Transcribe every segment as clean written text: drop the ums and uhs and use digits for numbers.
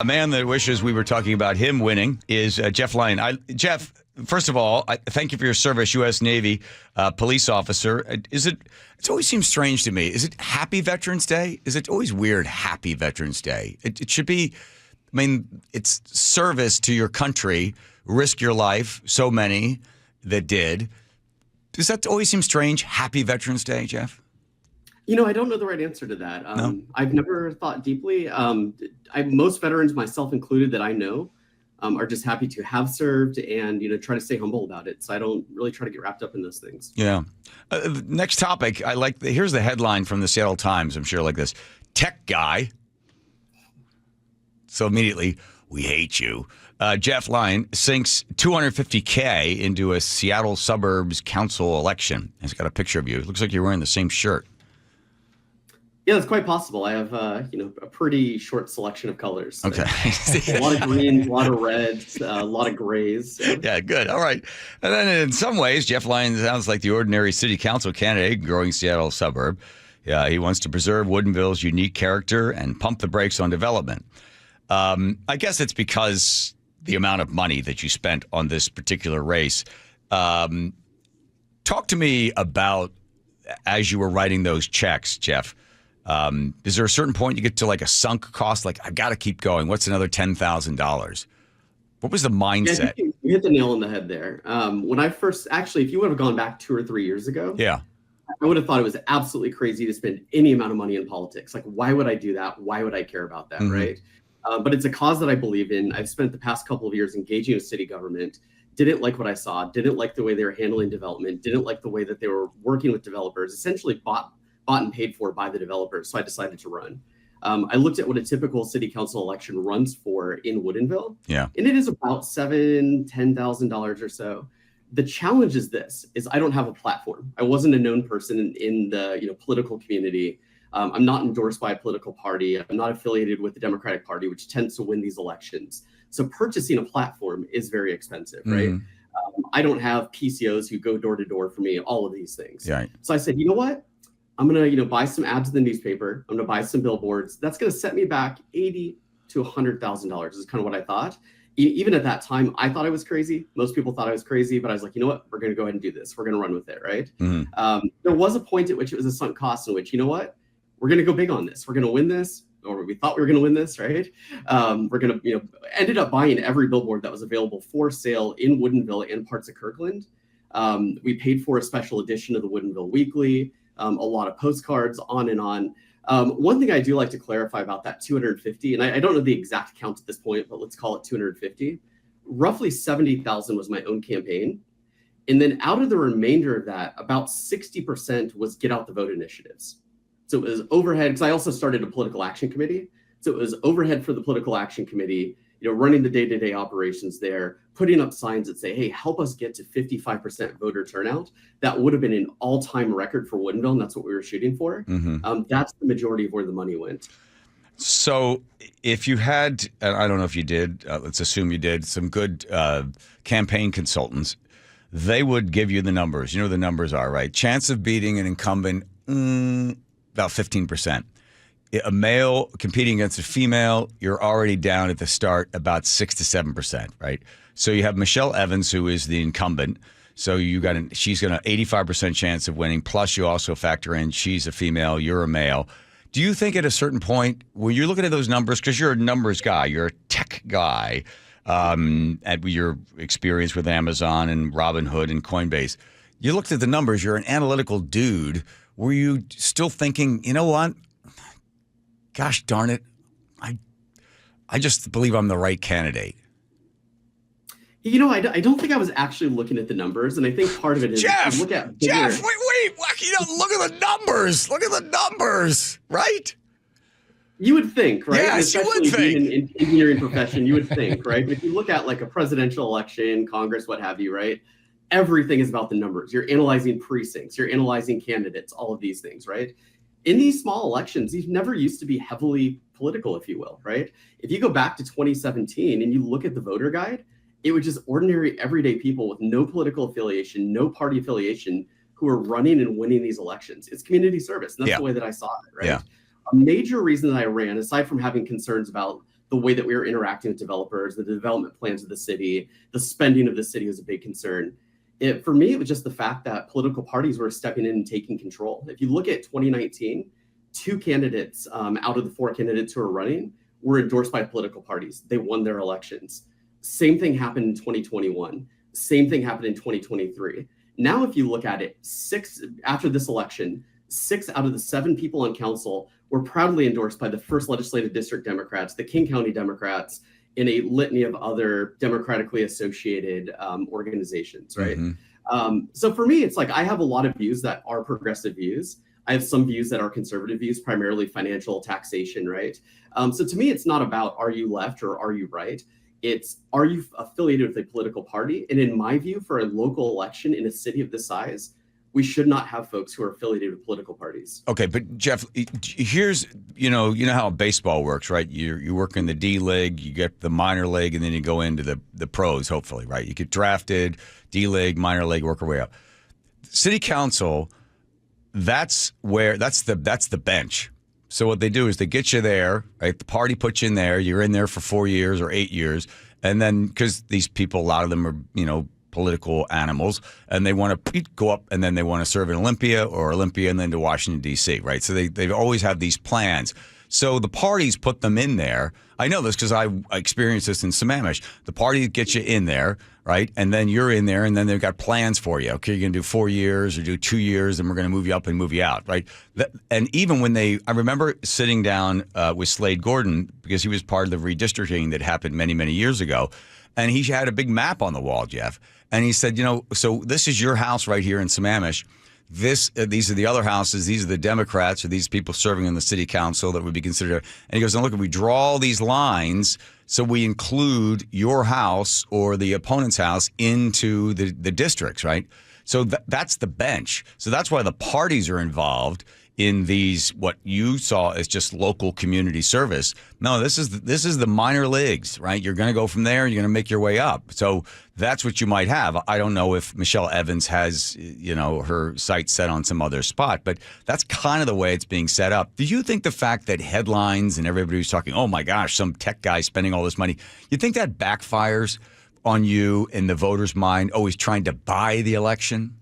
A man that wishes we were talking about him winning is Jeff Lyon. Jeff, first of all, thank you for your service, U.S. Navy police officer. It always seems strange to me. Is it Happy Veterans Day? Is it always weird, Happy Veterans Day? It should be, I mean, it's service to your country, risk your life, so many that did. Does that always seem strange, Happy Veterans Day, Jeff? You know, I don't know the right answer to that. No? I've never thought deeply. Most veterans, myself included, that I know, are just happy to have served and, try to stay humble about it. So I don't really try to get wrapped up in those things. Yeah. Next topic. Here's the headline from the Seattle Times. I'm sure like this. Tech guy. So immediately, we hate you. Jeff Lyon sinks $250K into a Seattle Suburbs council election. He's got a picture of you. It looks like you're wearing the same shirt. Yeah, it's quite possible. I have, a pretty short selection of colors. Okay. A lot of greens, a lot of reds, a lot of grays. So. Yeah, good. All right. And then in some ways, Jeff Lyon sounds like the ordinary city council candidate, growing Seattle suburb. Yeah, he wants to preserve Woodinville's unique character and pump the brakes on development. I guess it's because the amount of money that you spent on this particular race. Talk to me about, as you were writing those checks, Jeff, is there a certain point you get to like a sunk cost? Like, I've got to keep going. What's another $10,000? What was the mindset? Yeah, you hit the nail on the head there. When I first, actually, if you would have gone back 2 or 3 years ago, yeah, I would have thought it was absolutely crazy to spend any amount of money in politics. Like, why would I do that? Why would I care about that? Mm-hmm. Right. But it's a cause that I believe in. I've spent the past couple of years engaging with city government, didn't like what I saw, didn't like the way they were handling development, didn't like the way that they were working with developers, essentially bought and paid for by the developers. So I decided to run. I looked at what a typical city council election runs for in Woodinville. Yeah. And it is about $10,000 or so. The challenge is I don't have a platform. I wasn't a known person in the political community. I'm not endorsed by a political party. I'm not affiliated with the Democratic Party, which tends to win these elections. So purchasing a platform is very expensive, right? I don't have PCOs who go door to door for me, all of these things. Yeah. So I said, you know what? I'm going to, buy some ads in the newspaper. I'm going to buy some billboards. That's going to set me back $80,000 to $100,000 is kind of what I thought. Even at that time, I thought I was crazy. Most people thought I was crazy, but I was like, you know what? We're going to go ahead and do this. We're going to run with it, right? Mm-hmm. There was a point at which it was a sunk cost in which, you know what? We're going to go big on this. We're going to win this, or we thought we were going to win this, right? We're going to, ended up buying every billboard that was available for sale in Woodinville and parts of Kirkland. We paid for a special edition of the Woodinville Weekly. A lot of postcards, on and on. One thing I do like to clarify about that 250, and I don't know the exact count at this point, but let's call it 250. Roughly 70,000 was my own campaign. And then out of the remainder of that, about 60% was get out the vote initiatives. So it was overhead, because I also started a political action committee. So it was overhead for the political action committee, running the day-to-day operations there, putting up signs that say, hey, help us get to 55% voter turnout. That would have been an all-time record for Woodinville, and that's what we were shooting for. Mm-hmm. That's the majority of where the money went. So if you had, I don't know if you did, let's assume you did, some good campaign consultants, they would give you the numbers. You know what the numbers are, right? Chance of beating an incumbent, about 15%. A male competing against a female, you're already down at the start about 6 to 7%, right? So you have Michelle Evans, who is the incumbent. So she's got an 85% chance of winning. Plus, you also factor in she's a female, you're a male. Do you think at a certain point, when you're looking at those numbers, because you're a numbers guy, you're a tech guy, at your experience with Amazon and Robinhood and Coinbase, you looked at the numbers, you're an analytical dude. Were you still thinking, you know what? Gosh darn it, I just believe I'm the right candidate. I don't think I was actually looking at the numbers, and I think part of it is Jeff, look at Jeff, wait, look at the numbers. Look at the numbers, right? You would think, right? Yes, you would think. In engineering profession, you would think, right? But if you look at like a presidential election, Congress, what have you, right? Everything is about the numbers. You're analyzing precincts, you're analyzing candidates, all of these things, right? In these small elections, these never used to be heavily political, if you will, right? If you go back to 2017 and you look at the voter guide, it was just ordinary, everyday people with no political affiliation, no party affiliation, who are running and winning these elections. It's community service. And that's the way that I saw it, right? Yeah. A major reason that I ran, aside from having concerns about the way that we were interacting with developers, the development plans of the city, the spending of the city was a big concern. For me, it was just the fact that political parties were stepping in and taking control. If you look at 2019, 2 candidates out of the 4 candidates who are running were endorsed by political parties. They won their elections. Same thing happened in 2021. Same thing happened in 2023. Now, if you look at it, after this election, 6 out of the 7 people on council were proudly endorsed by the 1st Legislative District Democrats, the King County Democrats, and a litany of other democratically associated organizations, right? So for me, it's like I have a lot of views that are progressive views. I have some views that are conservative views, primarily financial taxation, right? So to me, it's not about are you left or are you right? It's are you affiliated with a political party? And in my view, for a local election in a city of this size, we should not have folks who are affiliated with political parties. Okay, but Jeff, here's you know how baseball works, right? You work in the D League, you get the minor league, and then you go into the pros. Hopefully, right? You get drafted, D League, minor league, work your way up. City council, that's the bench. So what they do is they get you there, right? The party puts you in there. You're in there for 4 years or 8 years, and then because these people, a lot of them are political animals, and they want to go up, and then they want to serve in Olympia, and then to Washington, D.C., right? So they always have these plans. So the parties put them in there. I know this because I experienced this in Sammamish. The party gets you in there, right? And then you're in there, and then they've got plans for you. Okay, you're going to do 4 years or do 2 years, and we're going to move you up and move you out, right? And even when I remember sitting down with Slade Gordon, because he was part of the redistricting that happened many, many years ago, and he had a big map on the wall, Jeff. And he said, so this is your house right here in Sammamish. These are the other houses. These are the Democrats or these people serving in the city council that would be considered. And he goes, and look, we draw all these lines, so we include your house or the opponent's house into the districts, right? So that's the bench. So that's why the parties are involved in these, what you saw as just local community service. No, this is the minor leagues, right? You're going to go from there and you're going to make your way up. So that's what you might have. I don't know if Michelle Evans has, her sights set on some other spot, but that's kind of the way it's being set up. Do you think the fact that headlines and everybody was talking, oh my gosh, some tech guy spending all this money, you think that backfires on you in the voter's mind, always trying to buy the election?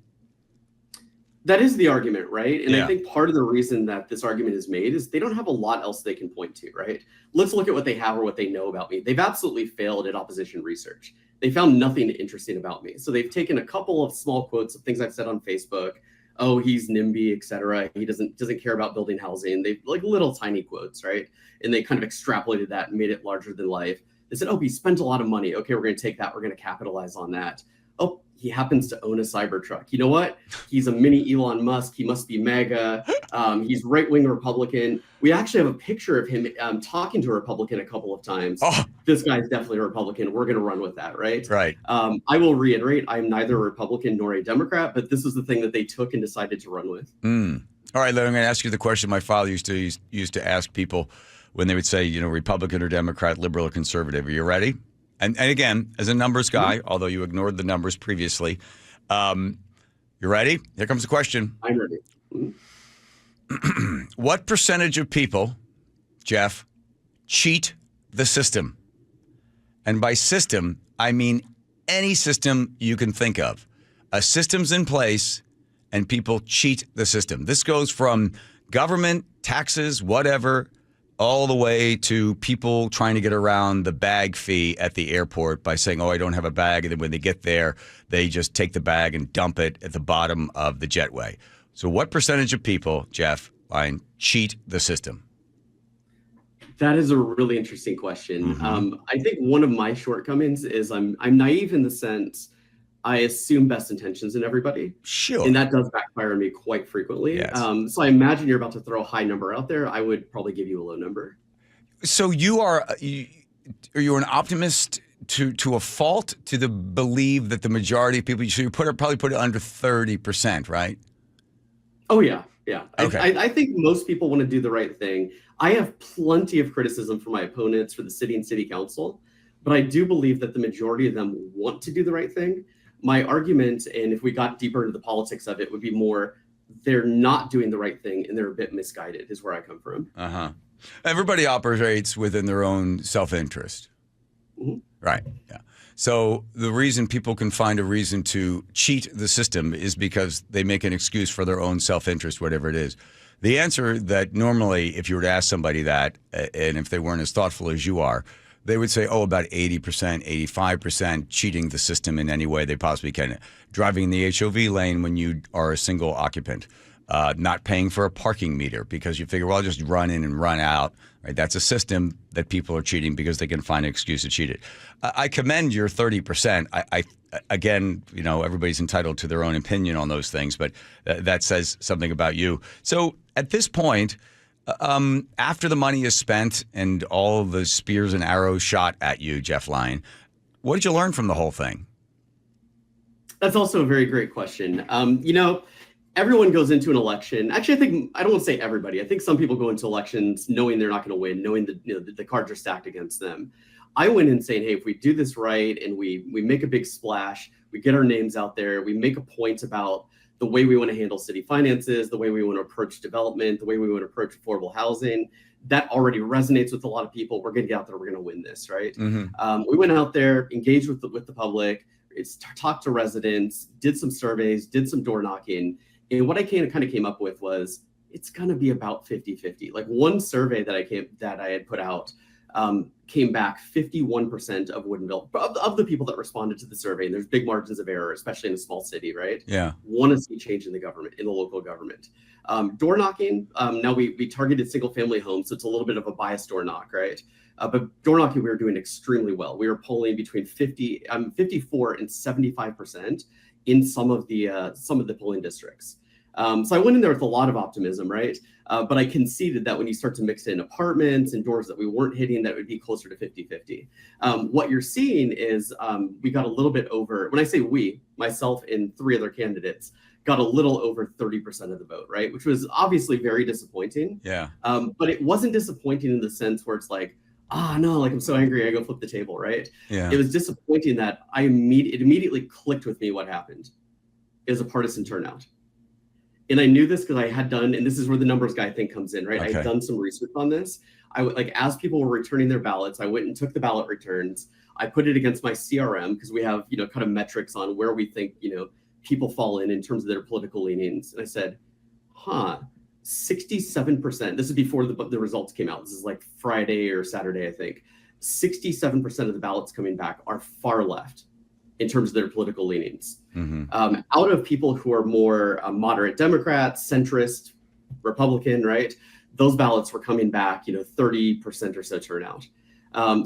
That is the argument, right? And yeah. I think part of the reason that this argument is made is they don't have a lot else they can point to, right? Let's look at what they have or what they know about me. They've absolutely failed at opposition research. They found nothing interesting about me. So they've taken a couple of small quotes of things I've said on Facebook. Oh, he's NIMBY, et cetera. He doesn't care about building housing. They've like little tiny quotes, right? And they kind of extrapolated that and made it larger than life. They said, oh, he spent a lot of money. Okay, we're going to take that. We're going to capitalize on that. Oh, he happens to own a Cybertruck. You know what? He's a mini Elon Musk. He must be MAGA. He's right-wing Republican. We actually have a picture of him talking to a Republican a couple of times. Oh. This guy's definitely a Republican. We're going to run with that, right? Right. I will reiterate, I'm neither a Republican nor a Democrat, but this is the thing that they took and decided to run with. All right, Larry, I'm going to ask you the question my father used to ask people when they would say, Republican or Democrat, liberal or conservative. Are you ready? And again, as a numbers guy, although you ignored the numbers previously, you ready? Here comes the question. I'm ready. What percentage of people, Jeff, cheat the system? And by system, I mean any system you can think of. A system's in place and people cheat the system. This goes from government, taxes, whatever, all the way to people trying to get around the bag fee at the airport by saying, oh, I don't have a bag. And then when they get there, they just take the bag and dump it at the bottom of the jetway. So what percentage of people, Jeff Lyon, cheat the system? That is a really interesting question. I think one of my shortcomings is I'm naive in the sense I assume best intentions in everybody. Sure. And that does backfire on me quite frequently. Yes. So I imagine you're about to throw a high number out there. I would probably give you a low number. So are you an optimist to a fault to believe that the majority of people, so you probably put it under 30%, right? Oh, yeah. Yeah. Okay. I think most people want to do the right thing. I have plenty of criticism for my opponents, for the city and city council, but I do believe that the majority of them want to do the right thing. My argument, and if we got deeper into the politics of it, would be more they're not doing the right thing and they're a bit misguided is where I come from. Everybody operates within their own self-interest. Mhm. Right. Yeah. So the reason people can find a reason to cheat the system is because they make an excuse for their own self-interest, whatever it is. The answer that normally, if you were to ask somebody that, and if they weren't as thoughtful as you are, they would say, oh, about 80%, 85% cheating the system in any way they possibly can. Driving in the HOV lane when you are a single occupant. Not paying for a parking meter because you figure, well, I'll just run in and run out. Right? That's a system that people are cheating because they can find an excuse to cheat it. I commend your 30%. Again, everybody's entitled to their own opinion on those things, but that says something about you. So at this point, after the money is spent and all the spears and arrows shot at you, Jeff Lyon, what did you learn from the whole thing? That's also a very great question. Everyone goes into an election. Actually, I don't want to say everybody. I think some people go into elections knowing they're not going to win, knowing that the cards are stacked against them. I went in saying, hey, if we do this right and we make a big splash, we get our names out there, we make a point about the way we want to handle city finances, the way we want to approach development, the way we want to approach affordable housing, that already resonates with a lot of people. We're going to get out there. We're going to win this, right? Mm-hmm. We went out there, engaged with the public, talked to residents, did some surveys, did some door knocking. And what I kind of came up with was it's going to be about 50-50. Like one survey that I had put out came back 51% of Woodinville, of the people that responded to the survey, and there's big margins of error, especially in a small city, right? Yeah. Want to see change in the government, in the local government. Door knocking, now we targeted single family homes, so it's a little bit of a biased door knock, right? But door knocking, we were doing extremely well. We were polling between 54 and 75% in some of the polling districts. So I went in there with a lot of optimism, right? But I conceded that when you start to mix in apartments and doors that we weren't hitting, that would be closer to 50-50. What you're seeing is we got a little bit over, when I say we, myself and 3 other candidates, got a little over 30% of the vote, right? Which was obviously very disappointing. Yeah. But it wasn't disappointing in the sense where it's like, no, like I'm so angry, I go flip the table, right? Yeah. It was disappointing that it immediately clicked with me what happened. It was a partisan turnout. And I knew this because I had done, and this is where the numbers guy thing comes in, right? Okay. I had done some research on this. As people were returning their ballots, I went and took the ballot returns. I put it against my CRM because we have, kind of metrics on where we think, people fall in terms of their political leanings. And I said, 67%. This is before the results came out. This is like Friday or Saturday, I think. 67% of the ballots coming back are far left in terms of their political leanings. Mm-hmm. Out of people who are more moderate Democrats, centrist, Republican, right? Those ballots were coming back, 30% or so turnout.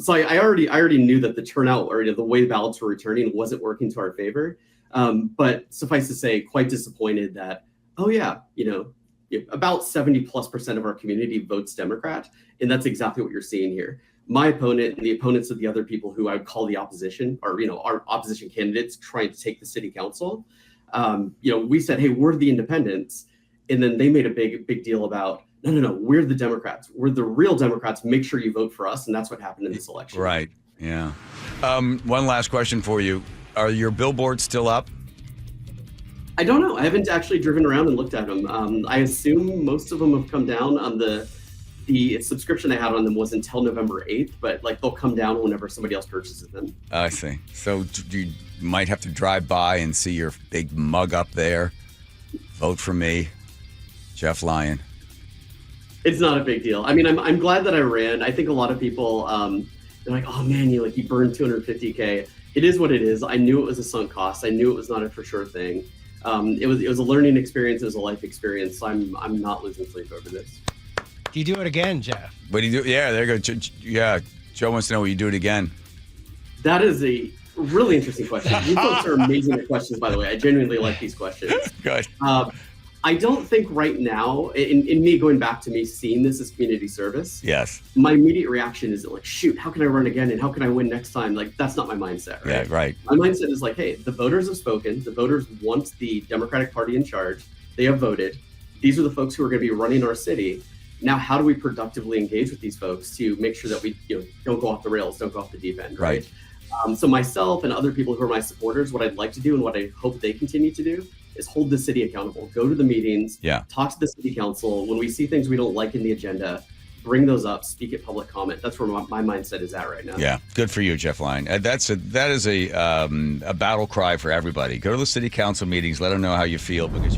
So I already knew that the turnout or the way ballots were returning wasn't working to our favor. But suffice to say, quite disappointed that, about 70+% of our community votes Democrat. And that's exactly what you're seeing here. My opponent and the opponents of the other people who I would call the opposition, or our opposition candidates trying to take the city council, we said, hey, we're the independents, and then they made a big deal about no, we're the Democrats, we're the real Democrats. Make sure you vote for us, and that's what happened in this election. Right. Yeah. One last question for you: are your billboards still up? I don't know. I haven't actually driven around and looked at them. I assume most of them have come down. On the subscription I had on them was until November 8th, but they'll come down whenever somebody else purchases them. I see. So you might have to drive by and see your big mug up there. Vote for me, Jeff Lyon. It's not a big deal. I mean, I'm glad that I ran. I think a lot of people, they're like, oh man, you burned $250K. It is what it is. I knew it was a sunk cost. I knew it was not a for sure thing. It was a learning experience. It was a life experience. So I'm not losing sleep over this. Do you do it again, Jeff? What do you do? Yeah, there you go. Yeah, Joe wants to know, will you do it again? That is a really interesting question. You folks are amazing at questions, by the way. I genuinely like these questions. Good. I don't think right now, in me going back to me seeing this as community service, yes, my immediate reaction is shoot, how can I run again and how can I win next time? That's not my mindset, right? Yeah, right. My mindset is hey, the voters have spoken. The voters want the Democratic Party in charge. They have voted. These are the folks who are going to be running our city. Now, how do we productively engage with these folks to make sure that we don't go off the rails, don't go off the deep end, right? So myself and other people who are my supporters, what I'd like to do and what I hope they continue to do is hold the city accountable. Go to the meetings, talk to the city council. When we see things we don't like in the agenda, bring those up, speak at public comment. That's where my mindset is at right now. Yeah, good for you, Jeff Lyon. That is a battle cry for everybody. Go to the city council meetings. Let them know how you feel, because